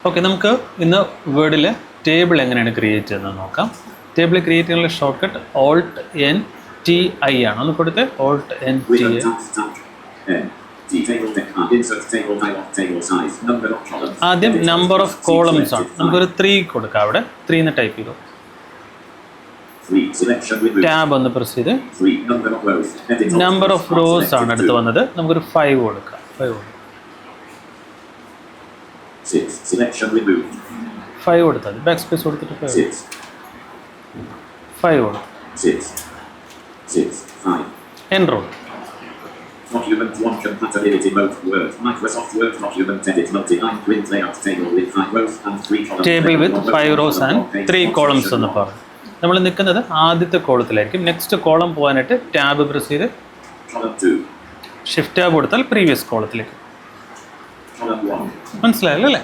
Okay, നമുക്ക് ഇന്ന് വേർഡിൽ table എങ്ങനെയാണ് ക്രിയേറ്റ് ചെയ്യുന്നത് നോക്കാം. ടേബിൾ ക്രിയേറ്റ് ചെയ്യാനുള്ള ഷോർട്ട് കട്ട് Alt+N+T+I ആണ്. ഒന്ന് കൊടുത്ത് Alt+N+T+I. ആദ്യം നമ്പർ ഓഫ് കോളംസ് ആണ്. നമുക്കൊരു 3 കൊടുക്കാം. അവിടെ 3 എന്ന് ടൈപ്പ് ചെയ്തു. ടാബ് ഒന്ന് പ്രസ് ചെയ്ത് നമ്പർ ഓഫ് റോസ് ആണ് അടുത്ത് വന്നത്. നമുക്കൊരു 5 കൊടുക്കാം. 5 കൊടുത്താൽ മതി. ബാക്ക് സ്പേസ് കൊടുത്തിട്ട് 5 കൊടുക്കും. Enrol. Document 1 compatibility mode Word Microsoft Word document edit multi-line print layout table with 5 rows and 3 columns. Table with 5 rows and 3 columns എന്ന് പറഞ്ഞു. നമ്മൾ നിൽക്കുന്നത് ആദ്യത്തെ കോളത്തിലായിരിക്കും. നെക്സ്റ്റ് കോളം പോകാനായിട്ട് ടാബ് പ്രസ് ചെയ്ത് ഷിഫ്റ്റ് ടാബ് കൊടുത്താൽ പ്രീവിയസ് കോളത്തിലേക്ക്. മനസ്സിലായല്ലോ അല്ലേ?